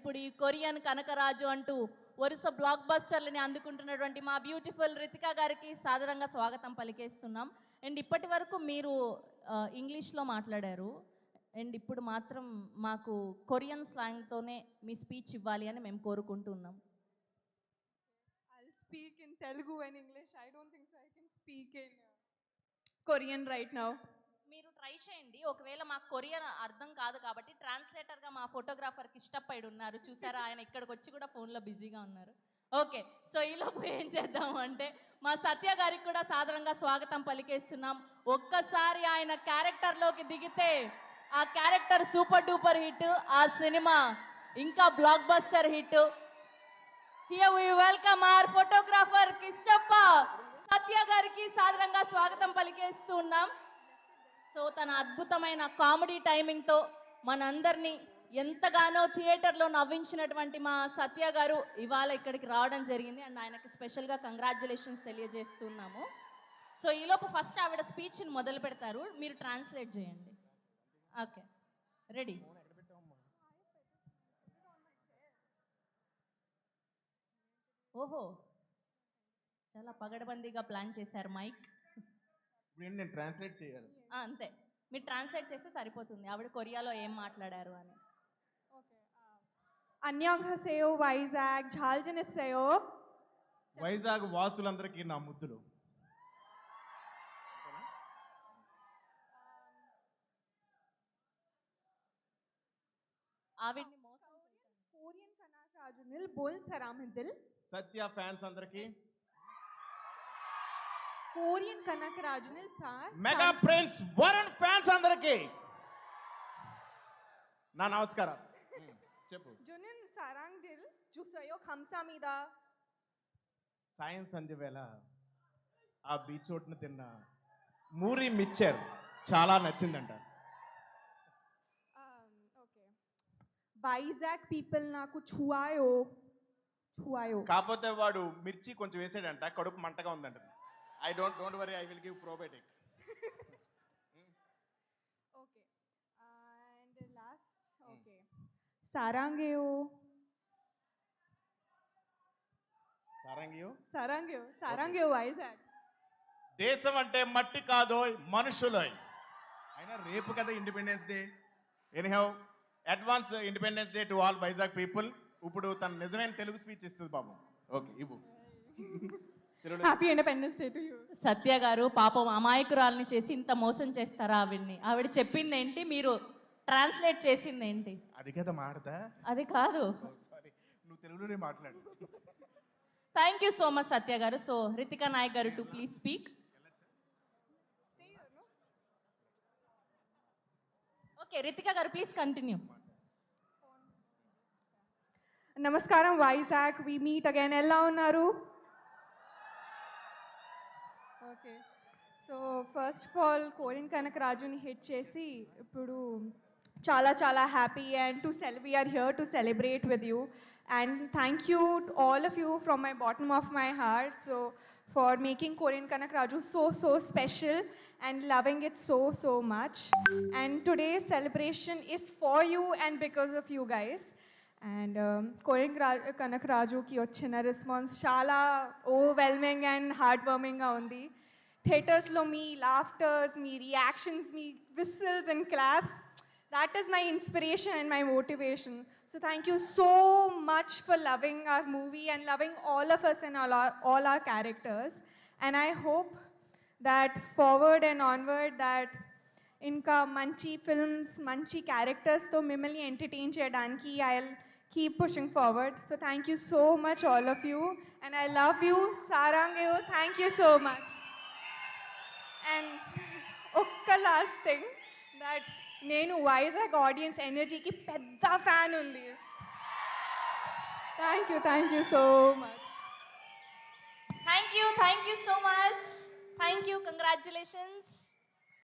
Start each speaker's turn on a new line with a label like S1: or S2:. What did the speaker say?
S1: ఇప్పుడు ఈ కొరియన్ కనకరాజు అంటూ వరుస బ్లాక్ బస్టర్లని అందుకుంటున్నటువంటి మా బ్యూటిఫుల్ రితికా గారికి సాదరంగా స్వాగతం పలికేస్తున్నాం. అండ్ ఇప్పటి వరకు మీరు ఇంగ్లీష్లో మాట్లాడారు అండ్ ఇప్పుడు మాత్రం మాకు కొరియన్ స్లాంగ్తోనే మీ స్పీచ్ ఇవ్వాలి అని మేము కోరుకుంటున్నాం.
S2: I'll speak in Telugu and English. I don't think so I can speak in Korean right now.
S1: మీరు ట్రై చేయండి. ఒకవేళ మాకు కొరియన్ అర్థం కాదు కాబట్టి ట్రాన్స్లేటర్గా మా ఫోటోగ్రాఫర్కి ఇష్టపడి ఉన్నారు చూసారా, ఆయన ఇక్కడికి వచ్చి కూడా ఫోన్లో బిజీగా ఉన్నారు. ఓకే, సో ఈలోపు ఏం చేద్దాము అంటే మా సత్య గారికి కూడా సాదరంగా స్వాగతం పలికేస్తున్నాం. ఒక్కసారి ఆయన క్యారెక్టర్లోకి దిగితే ఆ క్యారెక్టర్ సూపర్ డూపర్ హిట్, ఆ సినిమా ఇంకా blockbuster hit. Here we welcome our photographer Kishtappa Satya గారికి సాదరంగా స్వాగతం పలికేస్తున్నాం. సో తన అద్భుతమైన కామెడీ టైమింగ్తో మనందరినీ ఎంతగానో థియేటర్లో నవ్వించినటువంటి మా సత్య గారు ఇవాళ ఇక్కడికి రావడం జరిగింది అండ్ ఆయనకి స్పెషల్గా కంగ్రాచ్యులేషన్స్ తెలియజేస్తున్నాము. సో ఈలోపు ఫస్ట్ ఆవిడ స్పీచ్ని మొదలు పెడతారు, మీరు ట్రాన్స్లేట్ చేయండి. Okay, ready? ఓహో, చాలా పగడబందీగా ప్లాన్ చేశారు మైక్.
S3: నేను ట్రాన్స్లేట్ చేయాలి.
S1: అంతే, మీరు ట్రాన్స్లేట్ చేస్తే సరిపోతుంది ఆవిడ కొరియాలో ఏం మాట్లాడారు అని.
S2: 안녕하세요 వైజాగ్, 잘 지냈어요.
S3: వైజాగ్ వాసులందరికీ నా ముద్దులు.
S1: ఆవిడ్ని మోసం
S2: కొరియన్ కనకరాజునిల్ బోల్ సరామిదిల్.
S3: సత్య ఫ్యాన్స్ అందరికీ,
S2: కొరియన్ కనకరాజునిల్ sir,
S3: mega prince Varun fans అందరికీ నా నమస్కారం. చెప్పు.
S2: జునిన్ సారాంగ్దిల్ జుసయో ఖంసామిదా.
S3: సాయం సంధ్య వేళ ఆ బీచ్ ఒడ్డున తిన్న మూరి మిక్చర్ చాలా నచ్చిందంట.
S2: ఓకే, వైజాగ్ పీపుల్ నాకు ఛువాయో.
S3: కాకపోతే వాడు మిర్చి కొంచెం వేసాడంట, కడుపు మంటగా ఉందంట. I don't worry, I will give probiotic.
S2: Okay, and last okay, సారాంగేయో. సారాంగేయో వైజాగ్.
S3: దేశం అంటే మట్టి కాదోయ్, మనుషులోయ్. అయినా రేపు కదా independence day. Anyhow, advance independence day to all Vizag people. ఇప్పుడు తన నిజమైన తెలుగు స్పీచ్ ఇస్తుంది బాబు. ఓకే, ఇవ్వు.
S2: Happy independence day to you.
S1: Satya గారు పాపం అమాయకురాలని చేసి ఇంత మోసం చేస్తారా ఆవిడ్ని? ఆవిడ చెప్పింది ఏంటి, మీరు ట్రాన్స్లేట్ చేసింది ఏంటి?
S3: అది కదా మాడతా.
S1: అది కాదు,
S3: సారీ, నువ్వు తెలుగులోనే మాట్లాడు.
S1: థ్యాంక్ యూ సో మచ్ సత్య గారు. సో రితికా నాయక్ గారు to please speak. Okay, Ritika గారు ప్లీజ్ కంటిన్యూ.
S2: నమస్కారం వైజాగ్, వి మీట్ అగైన్. ఎలా ఉన్నారు? Okay, so first of all Korean కనకరాజుని హిట్ చేసి ఇప్పుడు చాలా చాలా happy and we are here to celebrate with you. And thank you all of you from my bottom of my heart so for making Korean Kanakaraju so special and loving it so much. And today's celebration is for you and because of you guys. And Korean కనకరాజుకి వచ్చిన response చాలా overwhelming and heart వార్మింగ్గా ఉంది. థియేటర్స్లో మీ laughters, మీ reactions, మీ whistles and claps, that is my inspiration and my motivation. So thank you so much for loving our movie and loving all of us and all our characters. And I hope that forward and onward that inka manchi films, manchi characters to mimmalni entertain cheyadaniki I'll keep pushing forward. So thank you so much all of you and I love you. Sarangeyo, thank you so much. And okka last thing that నేను Vizag audience ఎనర్జీకి పెద్ద fan ఉంది. Thank you so much.
S1: Thank you so much. Thank you, congratulations.